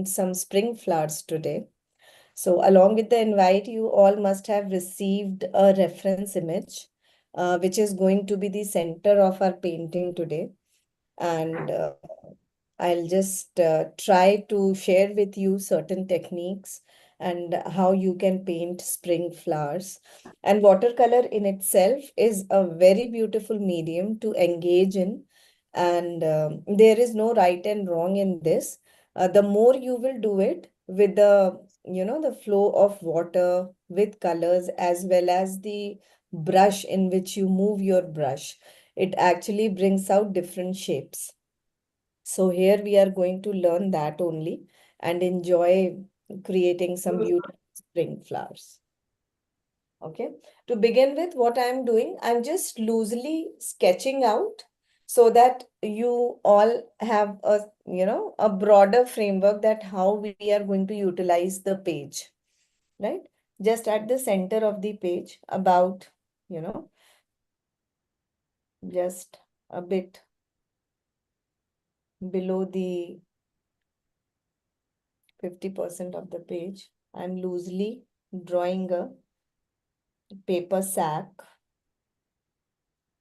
some spring flowers today. So, along with the invite, you all must have received a reference image, which is going to be the center of our painting today. And I'll just try to share with you certain techniques and how you can paint spring flowers. And watercolor in itself is a very beautiful medium to engage in. And there is no right and wrong in this. The more you will do it with the flow of water with colors as well as the brush in which you move your brush, it actually brings out different shapes. So here we are going to learn that only and enjoy creating some beautiful spring flowers. Okay. To begin with, what I'm doing, I'm just loosely sketching out so that you all have a broader framework that how we are going to utilize the page, right? Just at the center of the page, about, you know, just a bit below the 50% of the page. I'm loosely drawing a paper sack.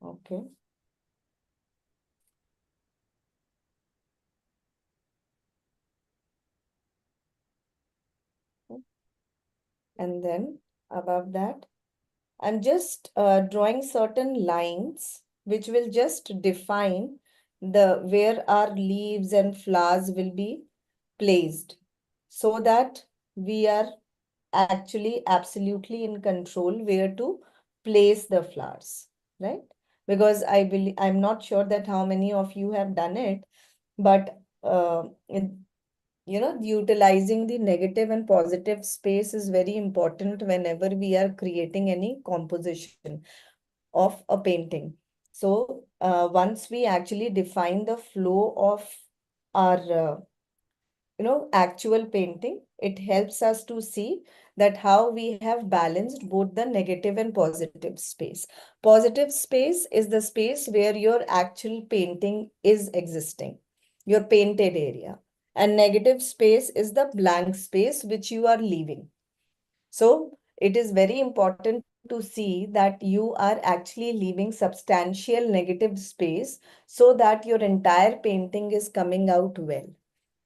Okay. And then above that, I'm just drawing certain lines which will just define the where our leaves and flowers will be placed so that we are actually absolutely in control where to place the flowers, right? Because I'm not sure that how many of you have done it, but utilizing the negative and positive space is very important whenever we are creating any composition of a painting. So once we actually define the flow of our actual painting, it helps us to see that how we have balanced both the negative and positive space. Positive space is the space where your actual painting is existing, your painted area. And negative space is the blank space which you are leaving. So it is very important to see that you are actually leaving substantial negative space so that your entire painting is coming out well.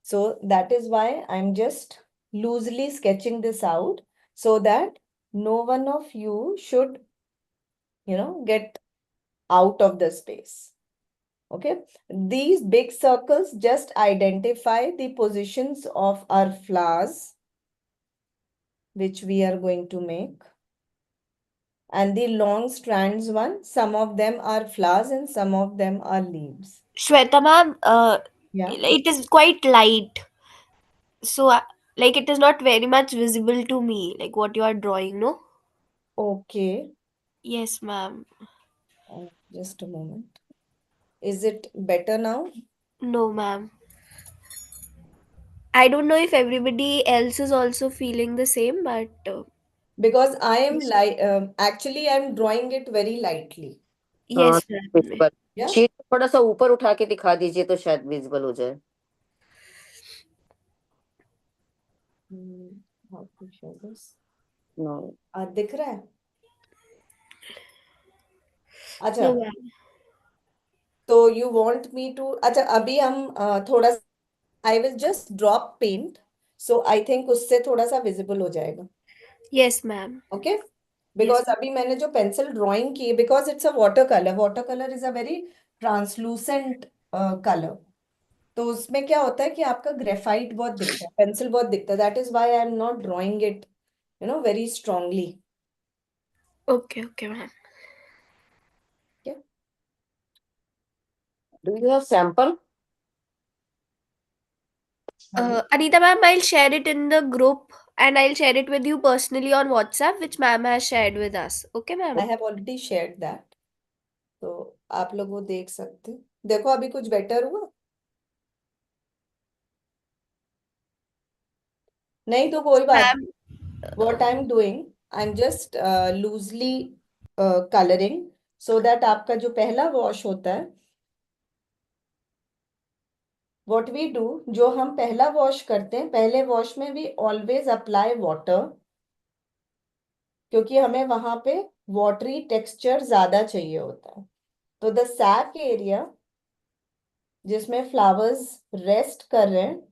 So that is why I'm just loosely sketching this out so that no one of you should, get out of the space. Okay. These big circles just identify the positions of our flowers, which we are going to make. And the long strands one, some of them are flowers and some of them are leaves. Shweta ma'am, Yeah. it is quite light, so like it is not very much visible to me, like what you are drawing, no? Okay. Yes, ma'am. Just a moment. Is it better now? No, ma'am. I don't know if everybody else is also feeling the same, but Because I am actually I'm drawing it very lightly. हाँ yes, ma'am. Visible. Yeah. Sheet थोड़ा सा ऊपर उठा के दिखा दीजिए तो शायद विजिबल हो जाए। Hmm, how to show this? No दिख रहा है? अच्छा, No, ma'am. तो you want me to अच्छा अभी हम थोड़ा I will just drop paint, so I think उससे थोड़ा सा visible हो जाएगा. Yes, ma'am. Okay? Yes, Because अभी मैंने जो pencil drawing की है, because it's a watercolor. Watercolor is a very translucent color. तो उसमें क्या होता है कि आपका ग्रेफाइट बहुत दिखता है, पेंसिल बहुत दिखता है. That is why I am not drawing it very strongly. okay, okay, ma'am. Do you have sample? Anita ma'am, I'll share it in the group and I'll share it with you personally on WhatsApp, which ma'am has shared with us. Okay, ma'am? I have already shared that. तो आप लोग वो देख सकते हैं. देखो अभी कुछ बेटर हुआ. नहीं तो कोई So, बात. ma'am, what I am doing, I am just loosely colouring so that आपका जो पहला वॉश होता है what we do, जो हम पहला वॉश करते हैं, पहले वॉश में we always apply water, क्योंकि हमें वहां पे वाटरी टेक्सचर ज्यादा चाहिए होता है। तो द सैक एरिया जिसमें फ्लावर्स रेस्ट कर रहे हैं,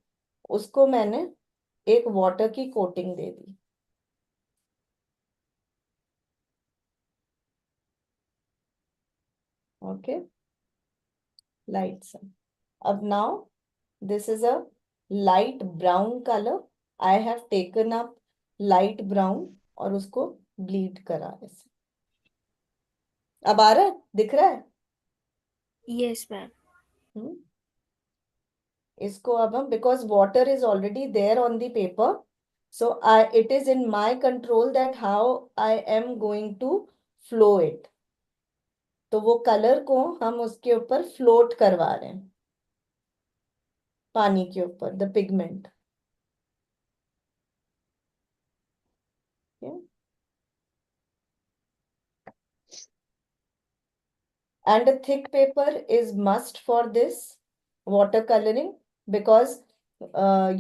उसको मैंने एक वाटर की कोटिंग दे दी। ओके, लाइट सा। अब now this is a light brown colour, I have taken up light brown और उसको ब्लीड करा ऐसे। अब आ रहा है, दिख रहा है? Yes, ma'am. हम्म। इसको अब हम, because water is already there on the paper, so I it is in my control that how I am going to flow it. तो वो कलर को हम उसके ऊपर फ्लोट करवा रहे हैं, पानी के ऊपर, the pigment. And a thick paper is must for this watercoloring, because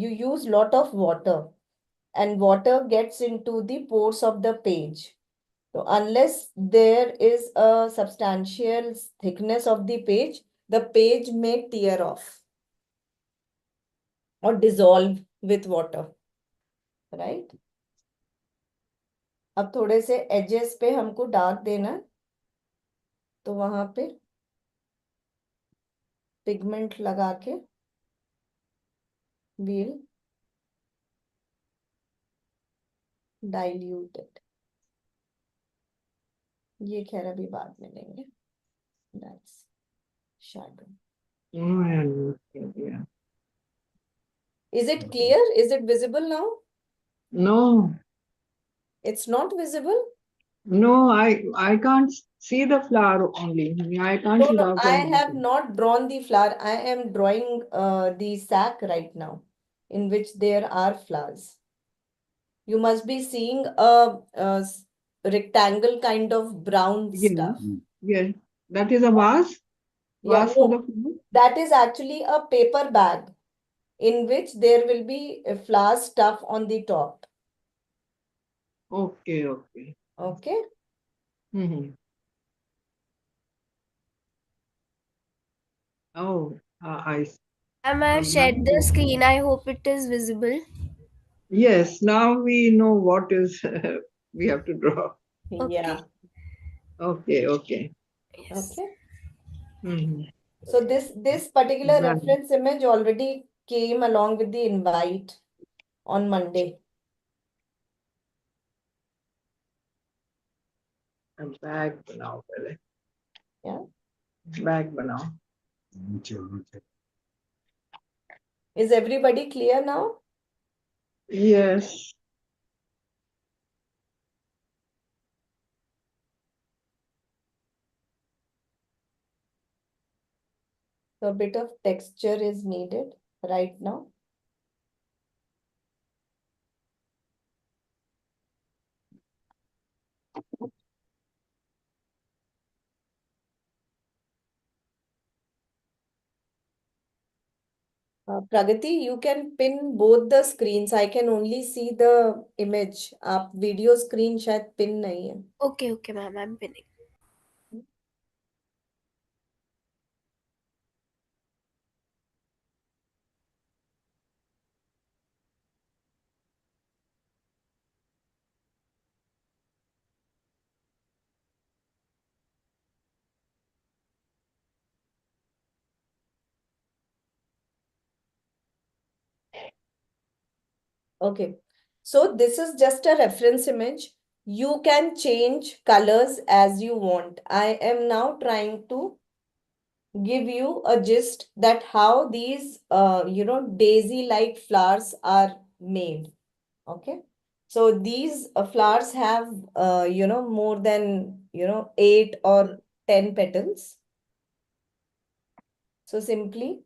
you use lot of water and water gets into the pores of the page. So unless there is a substantial thickness of the page may tear off or dissolve with water, right? अब थोड़े से edges पे हमको dark देना है, तो वहां पे पिगमेंट लगा के we'll dilute it. ये खैर अभी बाद में लेंगे। That's shadow. Oh, I understand. Yeah. Is it clear? Is it visible now? No, It's not visible? no, I can't see the flower only. I can't No, see the no, I outline. have not drawn the flower. I am drawing the sack right now, in which there are flowers. You must be seeing a rectangle kind of brown Yes, stuff. yes. That is a vase? Yeah, Vase for the no, flower? that is actually a paper bag in which there will be a flower stuff on the top. Okay, okay. Okay. Mm-hmm. Oh, I see. Ma'am, I've shared the screen. I hope it is visible. Yes, now we know what is we have to draw. Yeah. Okay, okay. Yes. Okay. Mm-hmm. So this particular Done. reference image already came along with the invite on Monday. A bag banao pehle. Yeah. Bag banao. Is everybody clear now? Yes. So a bit of texture is needed right now. Pragati, you can pin both the screens. I can only see the image. आप video screen शायद pin नहीं है. Okay, ma'am. I'm pinning. Okay. So this is just a reference image. You can change colors as you want. I am now trying to give you a gist that how these daisy like flowers are made. Okay, so these flowers have more than 8 or 10 petals. So simply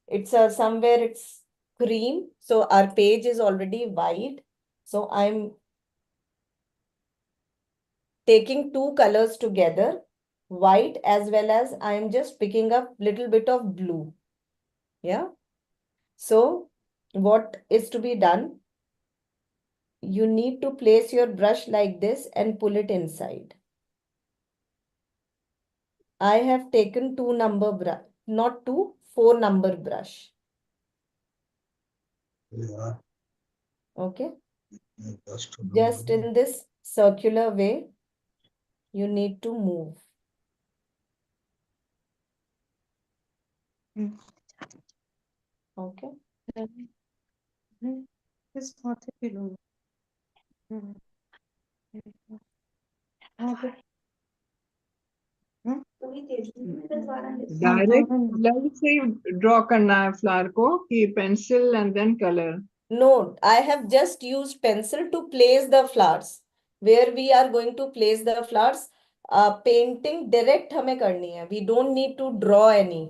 it's somewhere it's cream, so our page is already white, so I'm taking two colors together, white as well as I'm just picking up little bit of blue. Yeah. So what is to be done? You need to place your brush like this and pull it inside. I have taken 2 number brush, not 2, 4 number brush. Yeah, Okay. just to know. Just in this circular way, you need to move. Okay. Direct colour से draw करना है flower को कि pencil and then colour. No, I have just used pencil to place the flowers. Where we are going to place the flowers, painting direct हमें करनी है. We don't need to draw any.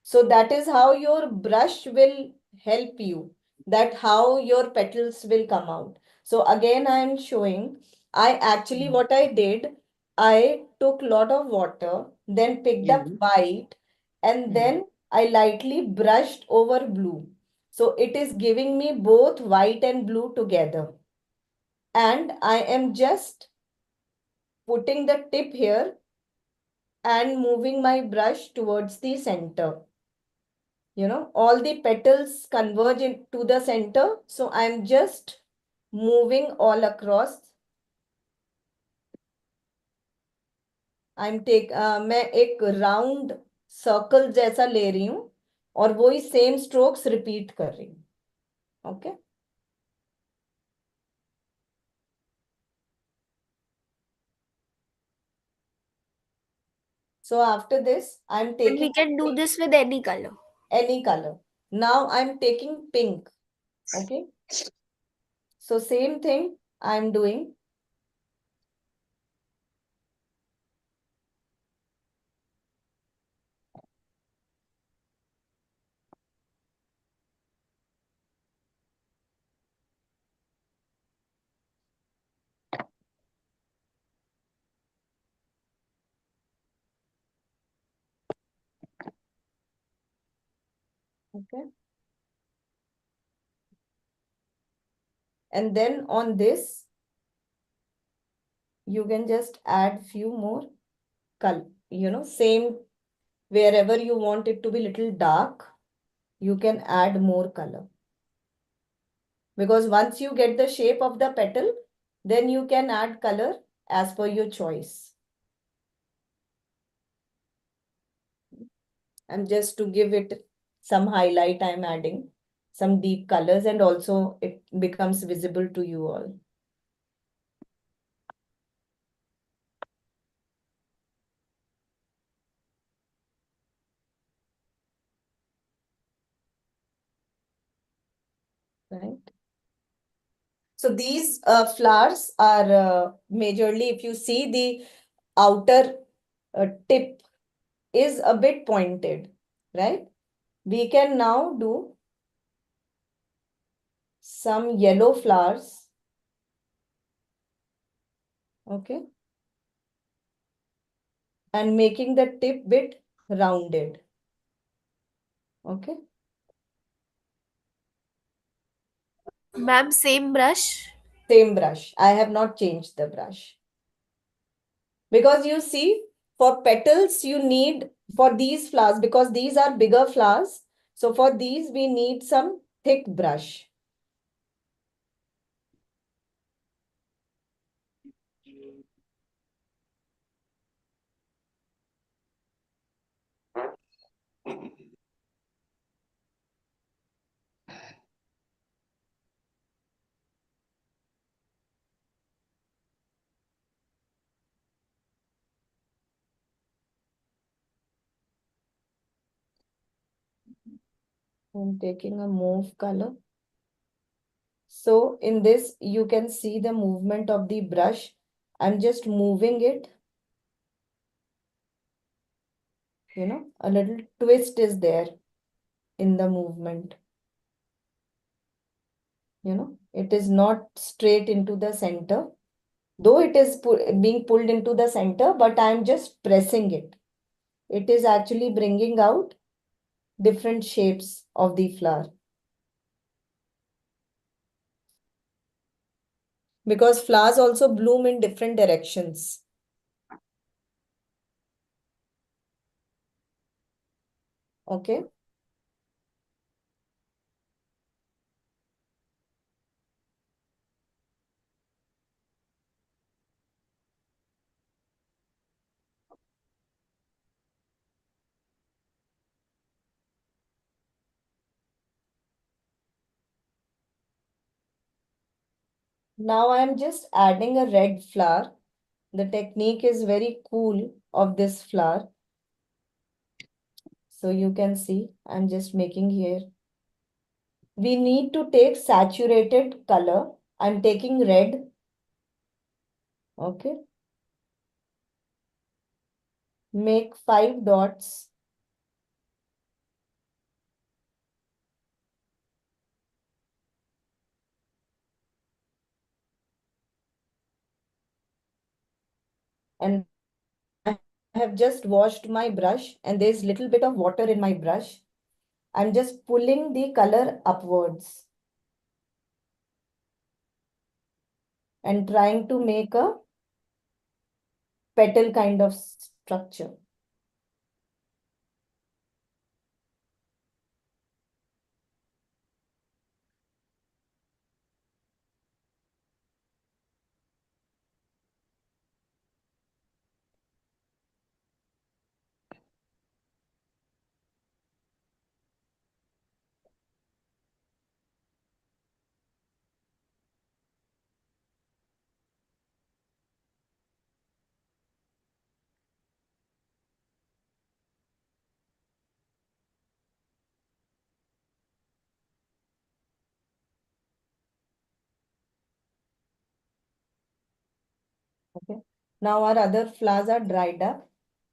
So that is how your brush will help you, that how your petals will come out. So again, I am showing, what I did, I took lot of water, then picked up Yeah. white, and then I lightly brushed over blue. So it is giving me both white and blue together. And I am just putting the tip here and moving my brush towards the center. All the petals converge into the center. So I'm just moving all across. मैं एक round circle जैसा ले रही हूँ और वही same strokes repeat कर रही हूँ. Okay. So after this, I'm And taking we can do this with any color. any color. Now I'm taking pink. Okay. So same thing I'm doing. Okay. And then on this, you can just add few more color, same, wherever you want it to be little dark, you can add more color. Because once you get the shape of the petal, then you can add color as per your choice. And just to give it some highlight, I'm adding some deep colors, and also it becomes visible to you all. Right. So these flowers are majorly, if you see the outer tip is a bit pointed, right? We can now do some yellow flowers. Okay. And making the tip bit rounded. Okay. Ma'am, same brush. Same brush. I have not changed the brush. Because you see, for petals, you need, for these flowers, because these are bigger flowers. So for these, we need some thick brush. I'm taking a mauve color. So in this, you can see the movement of the brush. I'm just moving it. A little twist is there in the movement. It is not straight into the center. Though it is being pulled into the center, but I'm just pressing it. It is actually bringing out different shapes of the flower. Because flowers also bloom in different directions. Okay. Now I'm just adding a red flower. The technique is very cool of this flower. So you can see, I'm just making here. We need to take saturated color. I'm taking red. Okay. Make 5 dots. And I have just washed my brush and there's little bit of water in my brush. I'm just pulling the color upwards and trying to make a petal kind of structure. Okay. Now our other flowers are dried up.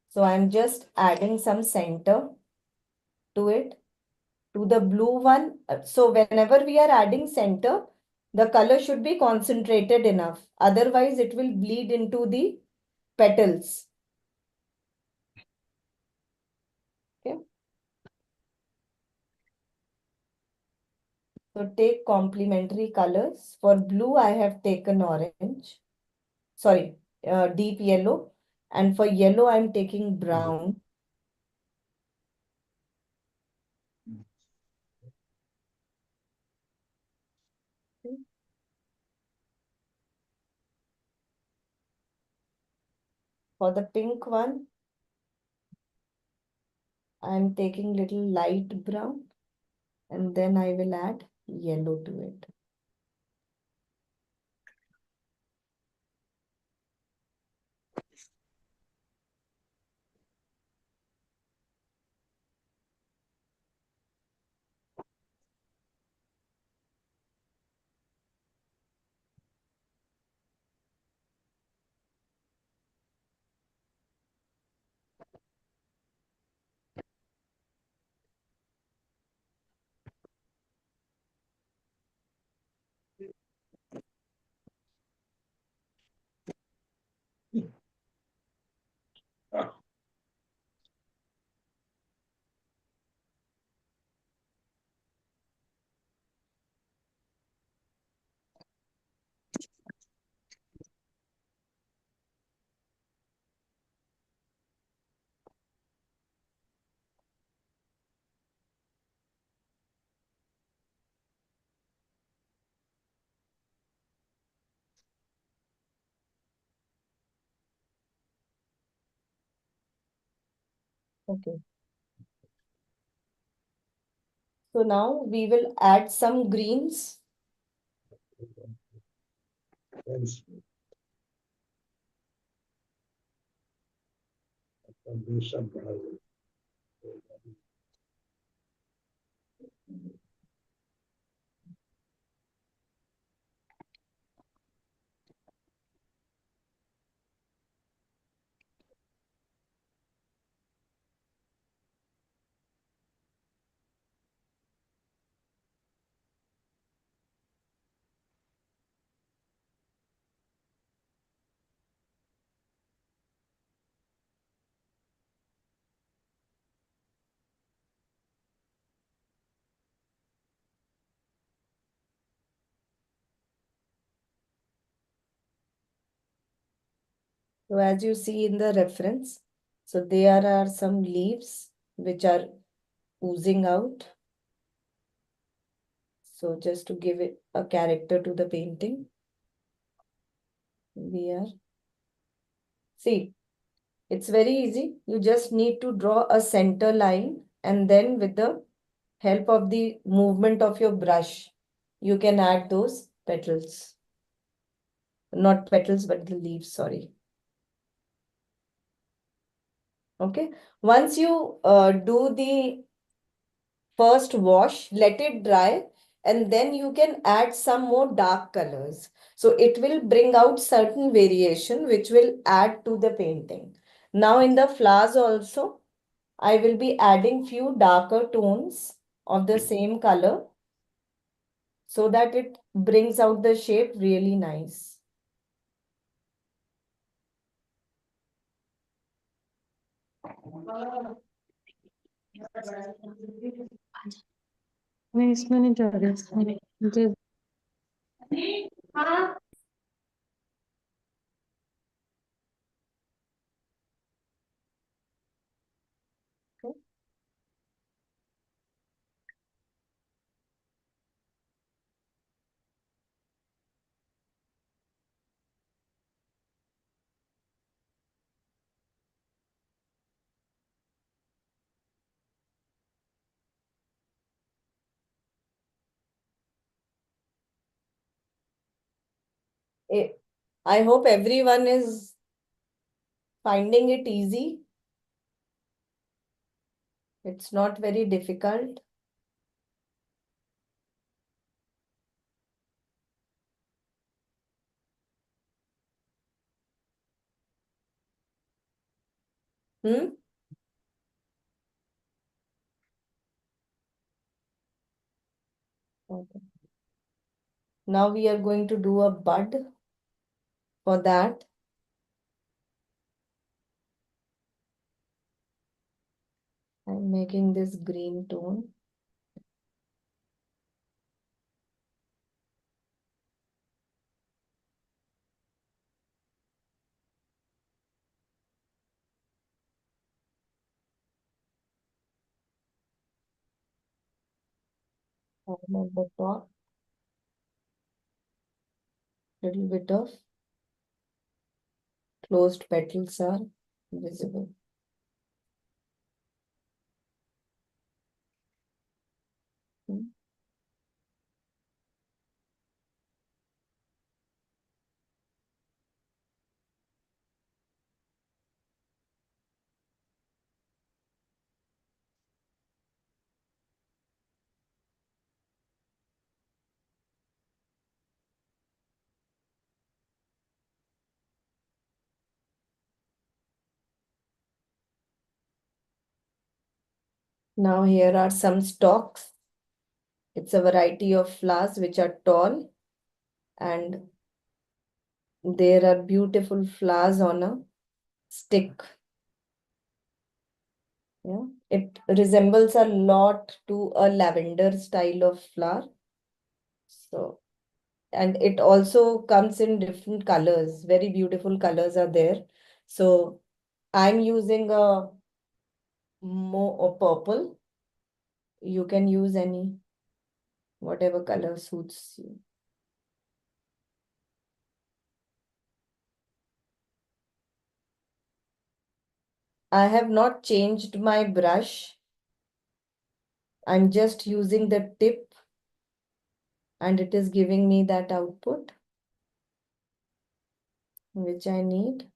So I'm just adding some center to it, to the blue one. So whenever we are adding center, the color should be concentrated enough. Otherwise, it will bleed into the petals. Okay. So take complementary colors. For blue, I have taken orange. Sorry, deep yellow. And for yellow, I'm taking brown. For the pink one, I'm taking little light brown. And then I will add yellow to it. Okay. So now we will add some greens. Yes. Can do some browsing. So as you see in the reference, so there are some leaves which are oozing out. So just to give it a character to the painting, we are, see, it's very easy. You just need to draw a center line, and then with the help of the movement of your brush, you can add those petals. Not petals, but the leaves, sorry. Okay. Once you do the first wash, let it dry, and then you can add some more dark colors. So it will bring out certain variation which will add to the painting. Now in the flowers also, I will be adding few darker tones of the same color so that it brings out the shape really nice. नहीं इसमें नहीं जा रही इसमें मुझे I hope everyone is finding it easy. It's not very difficult. Hmm? Okay. Now we are going to do a bud. For that, I'm making this green tone. And at the top, little bit of closed petals are visible. Hmm. Now here are some stalks. It's a variety of flowers which are tall, and there are beautiful flowers on a stick. Yeah, it resembles a lot to a lavender style of flower. So, and it also comes in different colors. Very beautiful colors are there. So I'm using a more purple. You can use any, whatever color suits you. I have not changed my brush. I'm just using the tip, and it is giving me that output which I need.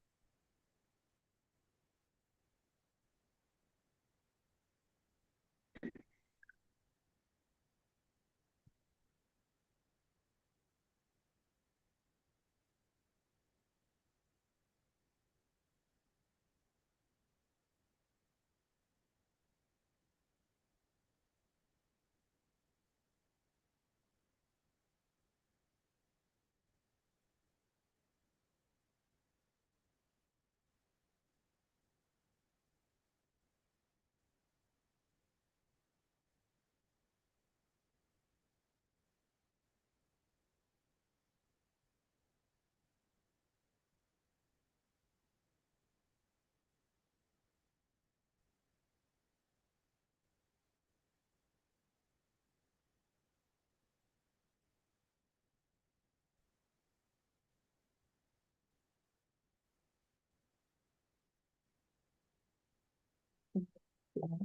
flower,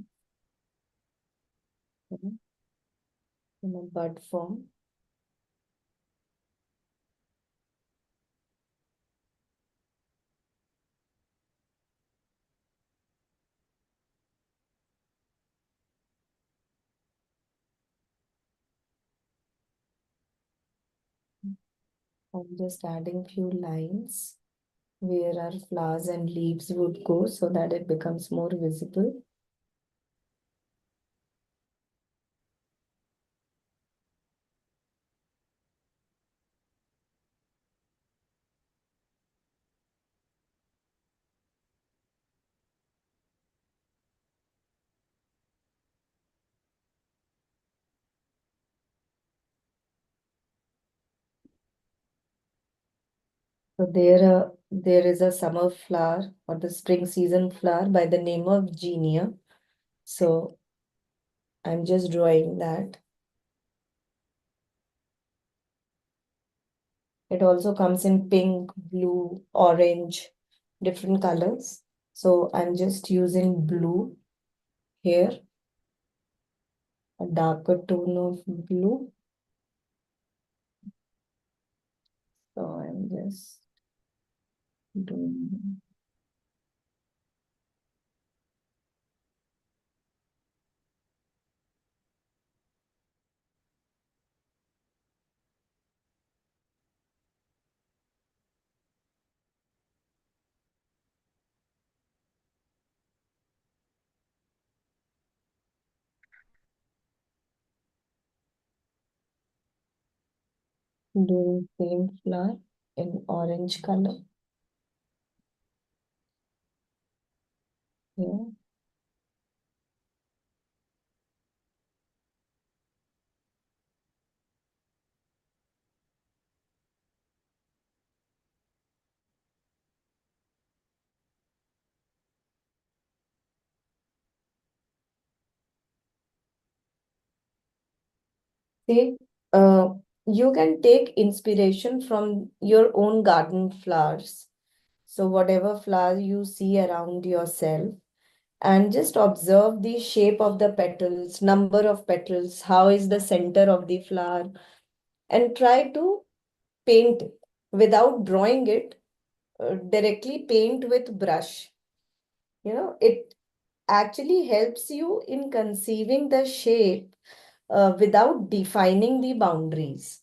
okay, in a bud form. I'm just adding few lines where our flowers and leaves would go so that it becomes more visible. So there is a summer flower or the spring season flower by the name of Genia. So I'm just drawing that. It also comes in pink, blue, orange, different colors. So I'm just using blue here, a darker tone of blue. So I'm just doing. Doing same flower in orange color. Yeah. See, you can take inspiration from your own garden flowers. So whatever flower you see around yourself, and just observe the shape of the petals, number of petals, how is the center of the flower, and try to paint it without drawing it. Directly paint with brush. It actually helps you in conceiving the shape without defining the boundaries.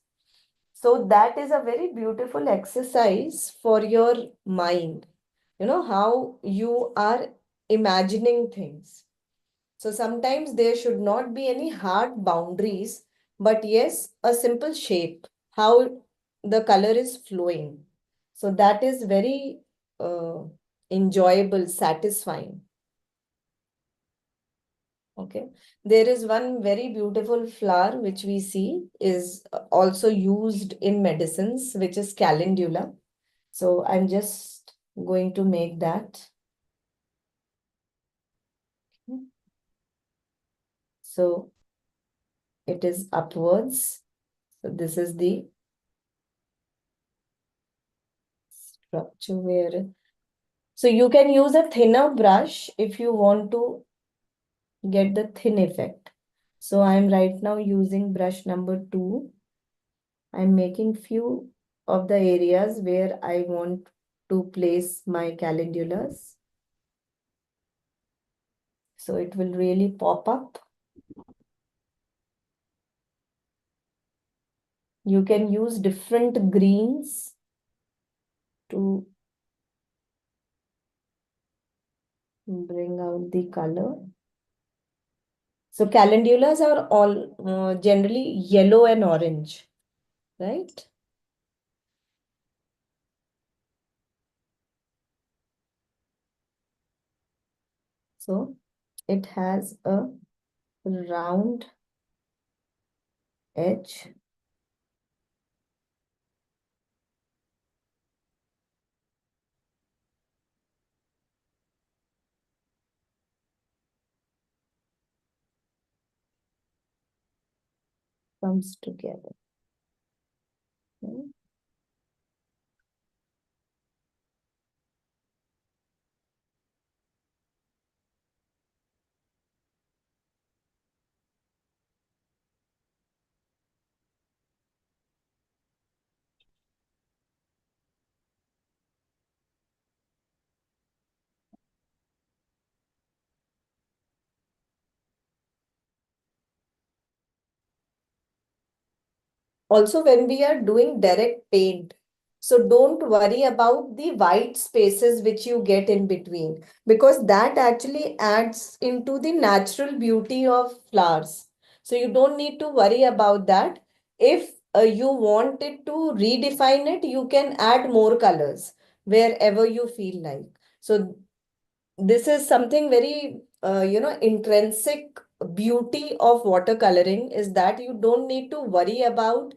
So that is a very beautiful exercise for your mind. How you are imagining things. So sometimes there should not be any hard boundaries, but yes, a simple shape, how the color is flowing. So that is very uh, enjoyable, satisfying. Okay. There is one very beautiful flower which we see is also used in medicines, which is calendula. So I'm just going to make that. So it is upwards. So this is the structure where. So you can use a thinner brush if you want to get the thin effect. So I'm right now using brush number 2. I'm making few of the areas where I want to place my calendulas. So it will really pop up. You can use different greens to bring out the color. So calendulas are all generally yellow and orange, right? So it has a round edge. Comes together. Okay. Also, when we are doing direct paint, so don't worry about the white spaces which you get in between, because that actually adds into the natural beauty of flowers. So you don't need to worry about that. If you want it to redefine it, you can add more colors wherever you feel like. So this is something very intrinsic beauty of watercoloring, is that you don't need to worry about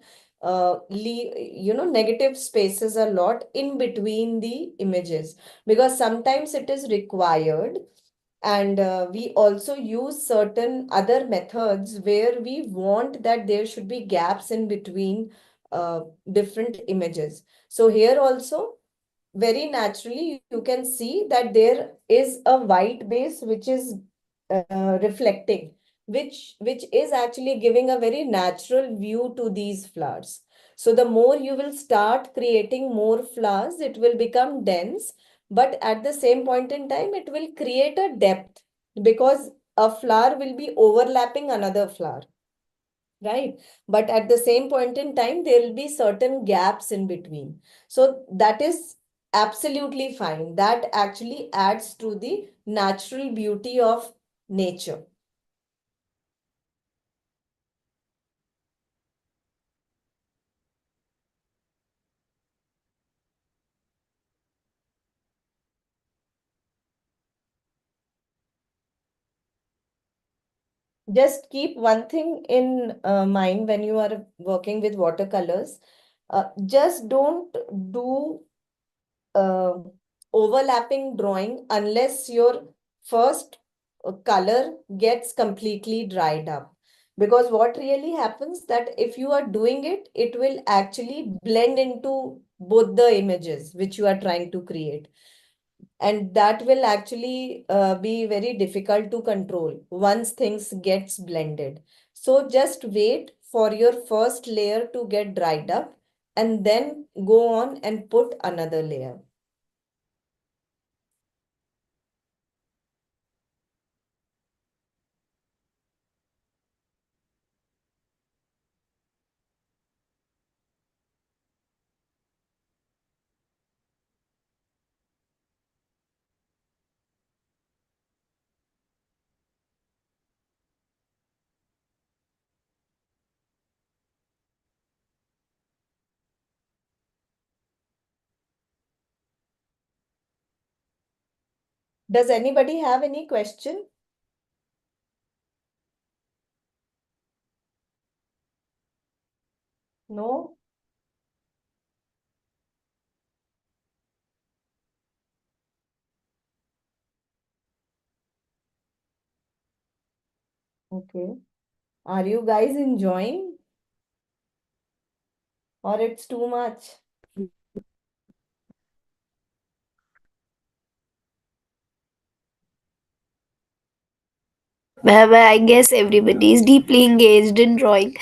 negative spaces a lot in between the images, because sometimes it is required. And we also use certain other methods where we want that there should be gaps in between different images. So here also, very naturally, you can see that there is a white base which is reflecting, which is actually giving a very natural view to these flowers. So the more you will start creating more flowers, it will become dense, but at the same point in time, it will create a depth, because a flower will be overlapping another flower, right? But at the same point in time, there will be certain gaps in between. So that is absolutely fine. That actually adds to the natural beauty of nature. Just keep one thing in mind when you are working with watercolors. Just don't do uh, overlapping drawing unless your first color gets completely dried up. Because what really happens that if you are doing it, it will actually blend into both the images which you are trying to create. And that will actually be very difficult to control once things gets blended. So just wait for your first layer to get dried up and then go on and put another layer. Does anybody have any question? No? Okay. Are you guys enjoying or it's too much? Ma'am, I guess everybody is deeply engaged in drawing.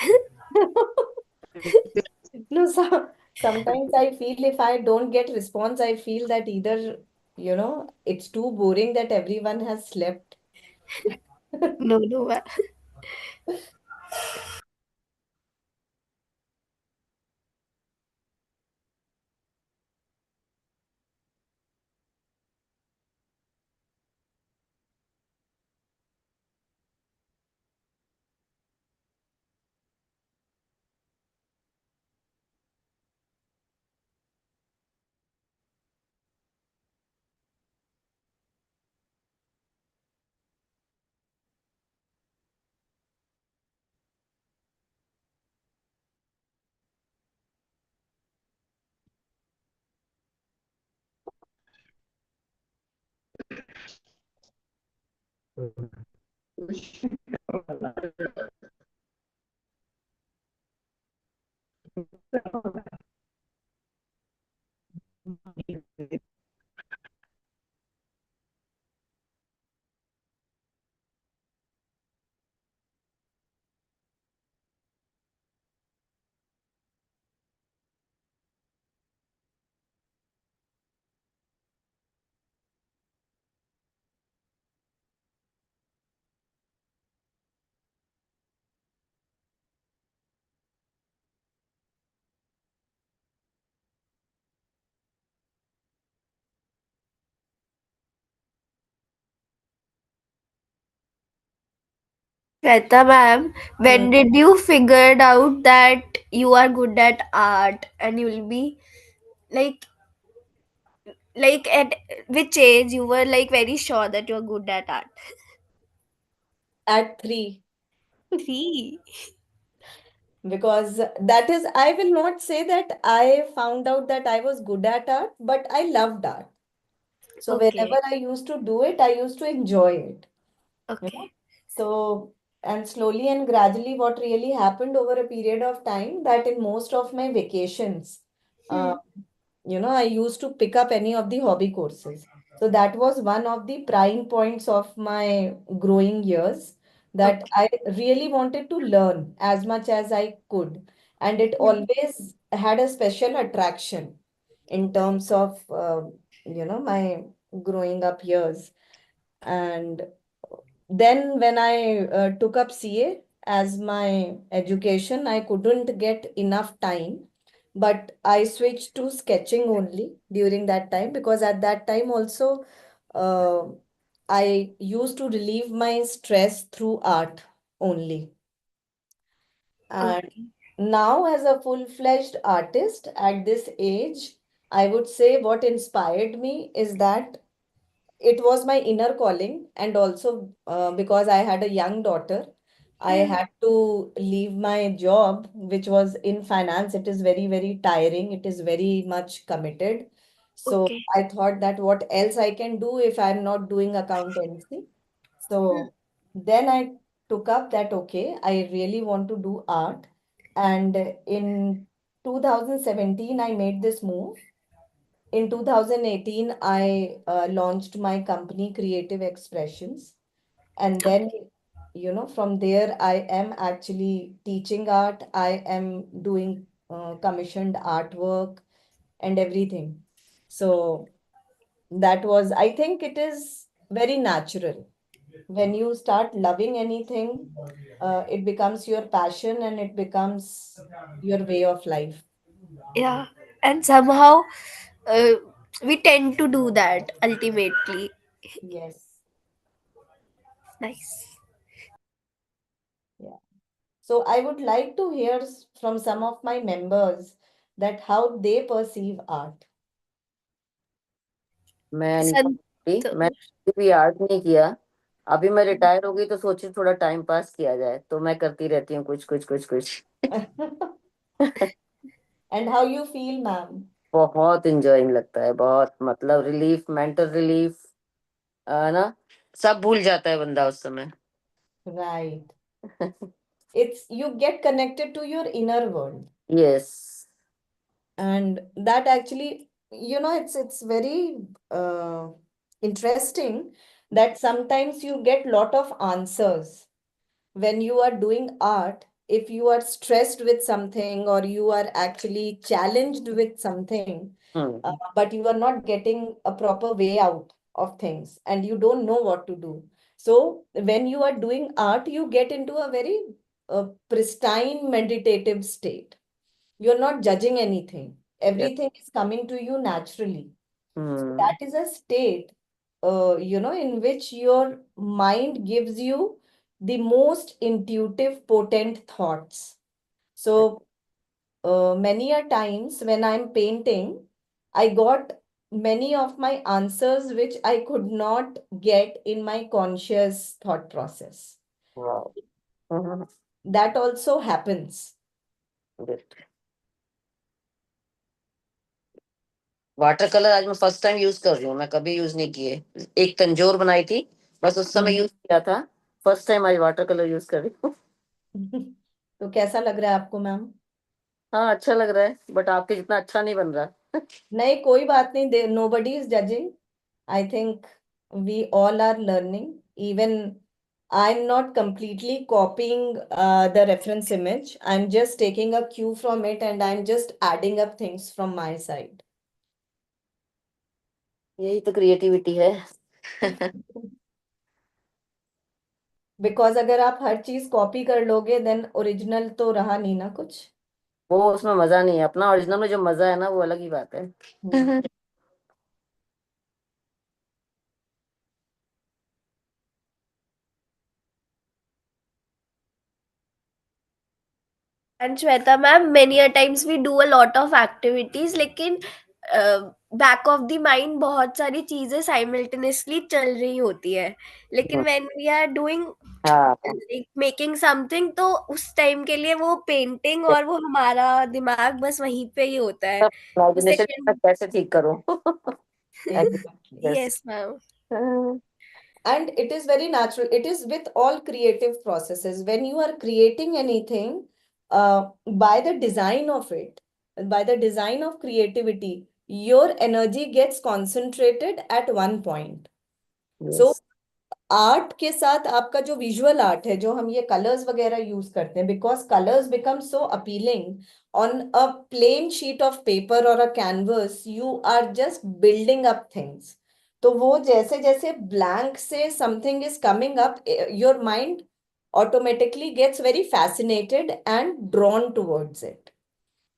No, sometimes I feel if I don't get response, I feel that either, it's too boring that everyone has slept. No, no, ma'am. Shweta ma'am, when Hmm. did you figured out that you are good at art and you will be like at which age you were like very sure that you're good at art? At 3. 3. Because that is, I will not say that I found out that I was good at art, but I loved art. So Okay. whenever I used to do it, I used to enjoy it. You know? Okay. So, and slowly and gradually, what really happened over a period of time, that in most of my vacations, uh, Hmm. I used to pick up any of the hobby courses. So that was one of the prime points of my growing years, that Okay. I really wanted to learn as much as I could. And it Hmm. always had a special attraction in terms of, my growing up years. And then when I took up CA as my education, I couldn't get enough time, but I switched to sketching only during that time, because at that time also uh, I used to relieve my stress through art only. And Okay. now, as a full-fledged artist at this age, I would say what inspired me is that it was my inner calling, and also because I had a young daughter, I Hmm. had to leave my job, which was in finance. It is very, very tiring. It is very much committed. So Okay. I thought that what else I can do if I'm not doing accountancy. Hmm. So then I took up that, okay, I really want to do art. And in 2017, I made this move. In 2018, I launched my company, Creative Expressions. And then, from there, I am actually teaching art. I am doing commissioned artwork and everything. So that was, I think it is very natural. When you start loving anything, it becomes your passion and it becomes your way of life. Yeah. And somehow uh, we tend to do that ultimately. Yes. Nice. Yeah. So I would like to hear from some of my members that how they perceive art. मैं नहीं करती, मैं Santosh. कभी भी art नहीं किया। अभी मैं रिटायर हो गई तो सोची थोड़ा टाइम पास किया जाए, तो मैं करती रहती हूँ कुछ कुछ कुछ कुछ। And how you feel, ma'am? बहुत इंजॉयिंग लगता है, बहुत मतलब रिलीफ, मेंटल रिलीफ, है ना। सब भूल जाता है बंदा उस समय। Right. It's you get connected to your inner world. Yes. And that actually, it's very interesting that sometimes you get lot of answers when you are doing art. If you are stressed with something or you are actually challenged with something, but you are not getting a proper way out of things and you don't know what to do. So when you are doing art, you get into a very pristine meditative state. You're not judging anything. Everything is coming to you naturally. So that is a state, in which your mind gives you the most intuitive, potent thoughts. So many a times when I'm painting, I got many of my answers which I could not get in my conscious thought process. Wow. That also happens. Water colour आज मैं first time use कर रही हूँ, मैं कभी use नहीं किए। एक तंजोर बनाई थी, बस उस समय हम्म। यूज किया था। फर्स्ट टाइम आज वाटर कलर यूज कर रही हूँ। तो कैसा लग रहा है आपको, मैम? हाँ, अच्छा लग रहा है, बट आपके जितना अच्छा नहीं बन रहा। नहीं, कोई बात नहीं, दे nobody is judging. I think we all are learning. Even I'm not completely copying the reference image. I'm just taking a cue from it and I'm just adding up things from my side. यही तो creativity है। Because अगर आप हर चीज copy कर लोगे, then original तो रहा नहीं ना कुछ। वो उसमें मजा नहीं है, अपना ओरिजिनल में जो मजा है ना, वो अलग ही बात है। हम्म। And Shweta ma'am, many a times we do a lot of activities, लेकिन बैक ऑफ द माइंड बहुत सारी चीजें साइमल्टेनियसली चल रही होती है, लेकिन व्हेन वी आर डूइंग हाँ मेकिंग समथिंग, तो उस टाइम के लिए वो पेंटिंग और वो हमारा दिमाग बस वहीं पे ही होता है। सब वो इमेजिनेशन सेकंड। कैसे ठीक करूं yes yes ma'am. And it is very natural. It is with all creative processes. When you are creating anything, by the design of it, by the design of creativity, your energy gets concentrated at one point. So yes art के साथ आपका जो visual art है, जो हम ये colours वगैरह use करते हैं, because colours become so appealing on a plain sheet of paper और a canvas, you are just building up things. तो वो जैसे जैसे ब्लैंक से something is coming up, your mind automatically gets very fascinated and drawn towards it.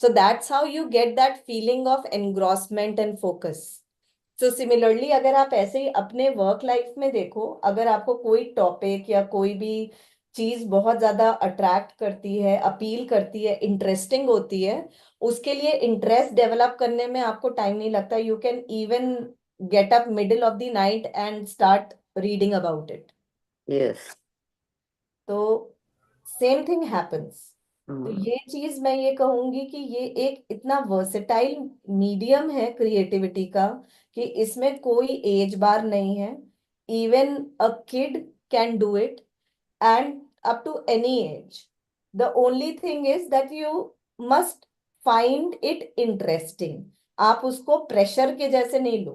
So that's how you get that feeling of engrossment and focus. So similarly अगर आप ऐसे ही अपने work life में देखो, अगर आपको कोई टॉपिक या कोई भी चीज बहुत ज्यादा अट्रैक्ट करती है, अपील करती है, इंटरेस्टिंग होती है, उसके लिए इंटरेस्ट डेवलप करने में आपको टाइम नहीं लगता. You can even get up middle of the night and start reading about it. Yes तो सेम थिंग हैपन्स. तो ये चीज मैं ये कहूंगी कि ये एक इतना वर्सेटाइल मीडियम है क्रिएटिविटी का, कि इसमें कोई एज बार नहीं है. Even a kid can do it, and up to any age. The only thing is that you must find it interesting. आप उसको प्रेशर के जैसे नहीं लो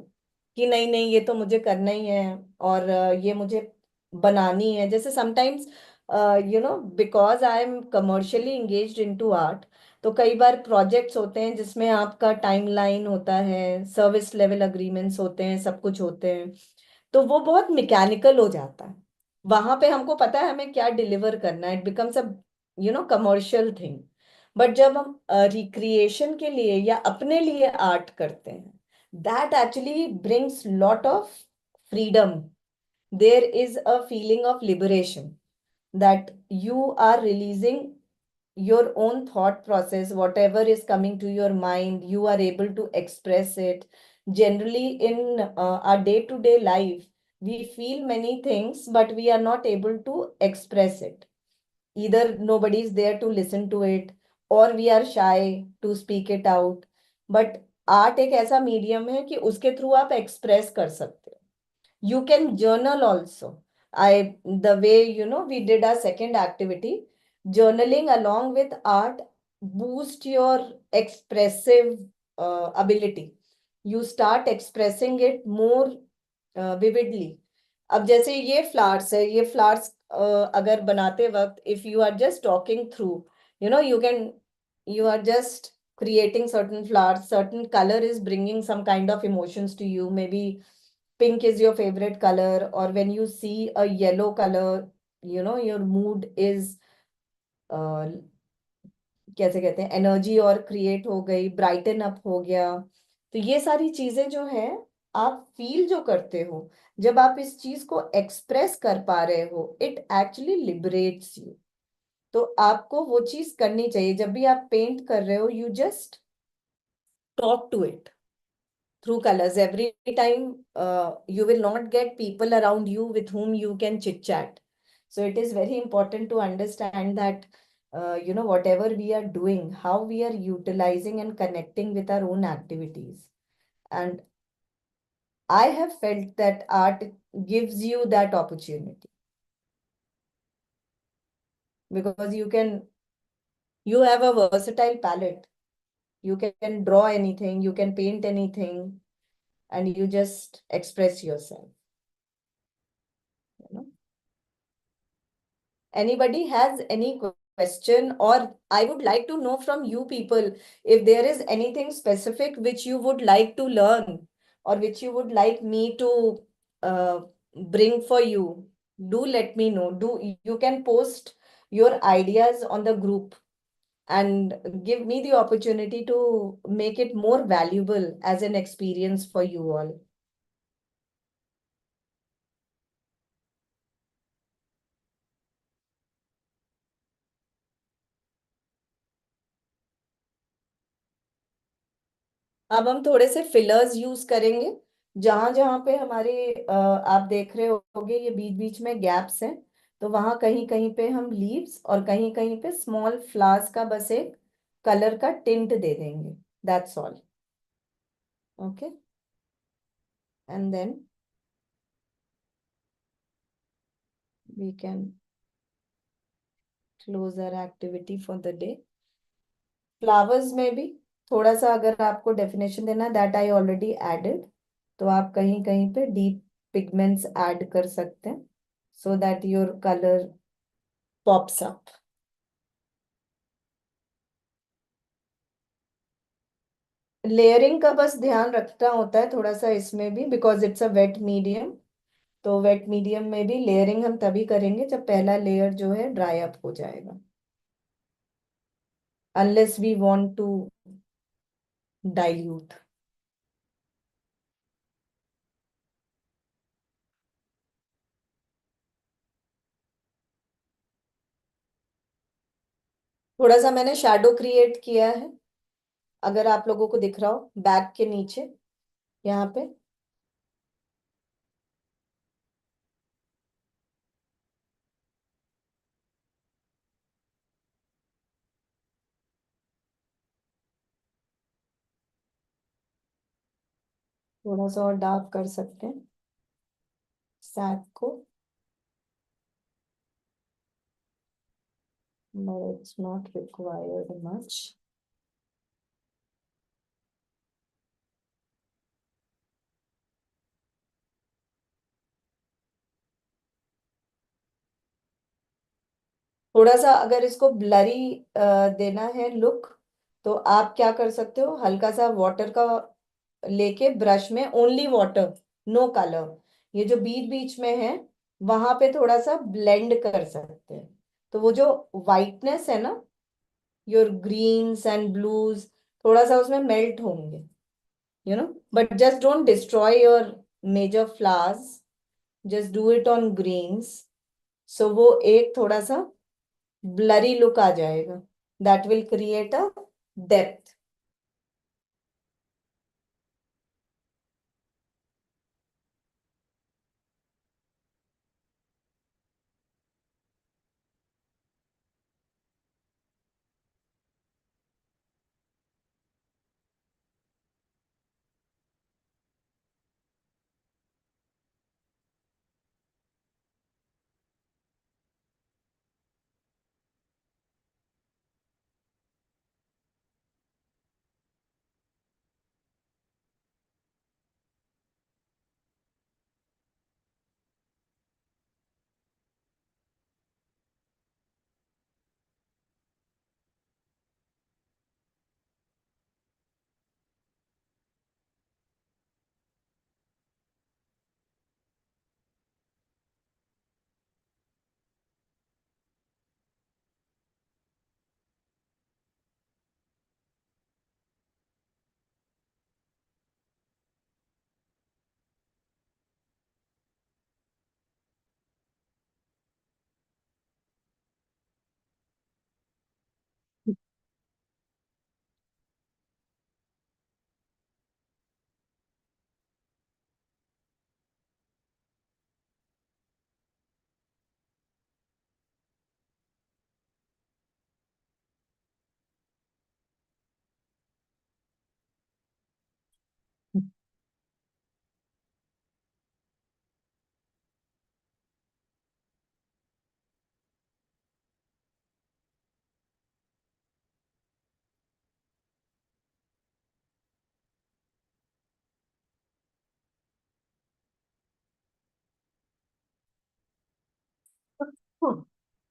कि नहीं नहीं ये तो मुझे करना ही है, और ये मुझे बनानी है. जैसे sometimes because I am commercially engaged into art, तो कई बार प्रोजेक्ट्स होते हैं जिसमें आपका टाइमलाइन होता है, सर्विस लेवल अग्रीमेंट्स होते हैं, सब कुछ होते हैं. तो वो बहुत मैकेनिकल हो जाता है. वहां पे हमको पता है हमें क्या डिलीवर करना है. It becomes a commercial thing. But जब हम रिक्रिएशन के लिए या अपने लिए आर्ट करते हैं, that actually brings lot of freedom. There is a feeling of liberation, that you are releasing your own thought process. Whatever is coming to your mind, you are able to express it. Generally in our day to day life, we feel many things but we are not able to express it. Either nobody is there to listen to it, or we are shy to speak it out. But art एक ऐसा medium है कि उसके through आप express कर सकते हो. You can journal also. The way, we did our second activity, journaling along with art boost your expressive ability. You start expressing it more vividly. अब जैसे ये फ्लावर्स है, ये फ्लावर्स अगर बनाते वक्त, if you are just talking through, you can, you are just creating certain flowers, certain color is bringing some kind of emotions to you. Maybe pink is your favorite color, or when you see a yellow color, your mood is uh, कैसे कहते हैं, energy और create हो गई, brighten up हो गया. तो ये सारी चीजें जो है, आप फील जो करते हो, जब आप इस चीज को एक्सप्रेस कर पा रहे हो, इट एक्चुअली लिबरेट्स यू. तो आपको वो चीज करनी चाहिए. जब भी आप पेंट कर रहे हो, you just talk to it through colors. Every time you will not get people around you with whom you can chit chat. So it is very important to understand that whatever we are doing, how we are utilizing and connecting with our own activities. And I have felt that art gives you that opportunity, because you have a versatile palette. You can draw anything, you can paint anything, and you just express yourself. You know? Anybody has any question, or I would like to know from you people if there is anything specific which you would like to learn, or which you would like me to uh, bring for you. Do let me know. You can post your ideas on the group and give me the opportunity to make it more valuable as an experience for you all. अब हम थोड़े से fillers use करेंगे। जहां जहां पे हमारे आप देख रहे होगे ये बीच बीच में गैप्स हैं, तो वहां कहीं कहीं पे हम लीव्स और कहीं कहीं पे स्मॉल फ्लावर्स का बस एक कलर का टिंट दे देंगे। That's all. Okay, and then we can close our activity for the day. Flowers में भी थोड़ा सा अगर आपको डेफिनेशन देना, दैट आई ऑलरेडी एडेड, तो आप कहीं कहीं पे डीप पिगमेंट्स ऐड कर सकते हैं so that your colour pops up. Layering का बस ध्यान रखना होता है थोड़ा सा इसमें भी, because it's a wet medium. तो वेट मीडियम में भी लेयरिंग हम तभी करेंगे जब पहला लेयर जो है ड्राई अप हो जाएगा, unless we want to dilute. थोड़ा सा मैंने शैडो क्रिएट किया है, अगर आप लोगों को दिख रहा हो बैक के नीचे यहाँ पे। थोड़ा सा और डार्क कर सकते हैं सैक को, but it's not required much. थोड़ा सा अगर इसको ब्लरी देना है लुक, तो आप क्या कर सकते हो, हल्का सा वाटर का लेके ब्रश में, ओनली वाटर, नो कलर, ये जो बीच बीच में है वहां पे थोड़ा सा ब्लेंड कर सकते हैं। तो वो जो वाइटनेस है ना, योर ग्रीन्स एंड ब्लूज, थोड़ा सा उसमें मेल्ट होंगे, but just don't destroy your major flowers, just do it on greens. So वो एक थोड़ा सा ब्लरी लुक आ जाएगा, that will create a depth.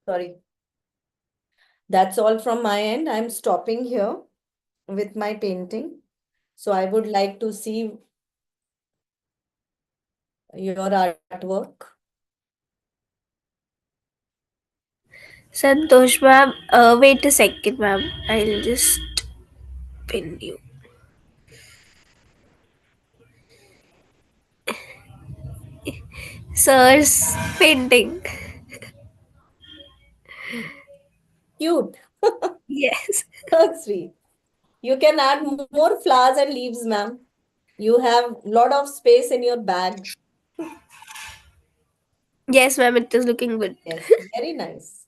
Sorry. That's all from my end. I'm stopping here with my painting. So I would like to see your artwork. Santosh ma'am, wait a second, ma'am. I'll just pin you. Sir's painting. Cute. Yes. So sweet. You can add more flowers and leaves, ma'am. You have lot of space in your bag. Yes, ma'am, it is looking good. Yes, very nice.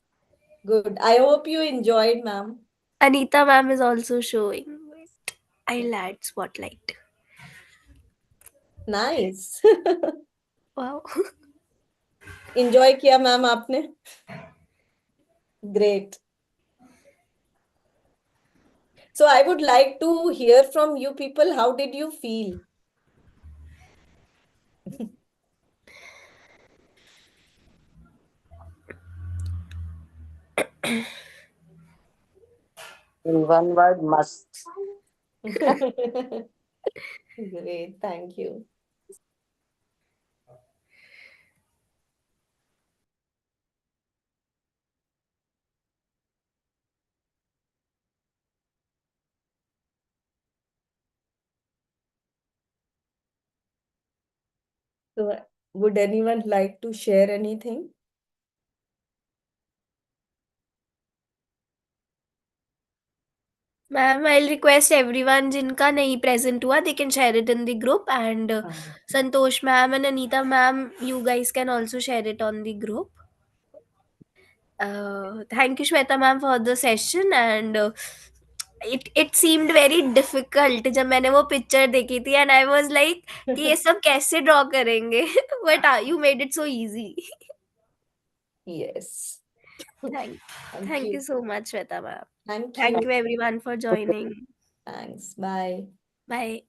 Good. I hope you enjoyed, ma'am. Anita ma'am is also showing. Wait, I'll add spotlight. Nice. Wow. Enjoy किया ma'am आपने? Great. So I would like to hear from you people. How did you feel? In one word, must. Great, thank you. So, would anyone like to share anything? Ma'am, I'll request everyone जिनका नहीं present हुआ, they can share it in the group, and Santosh ma'am and Anita ma'am, you guys can also share it on the group. Thank you Shweta ma'am for the session, and it seemed very difficult जब मैंने वो picture देखी थी, and I was like कि ये सब कैसे draw करेंगे, but you made it so easy. Yes. Thank Thank you you. so much Shweta ma'am. Thank Thank you. you everyone for joining. Thanks. Bye. Bye.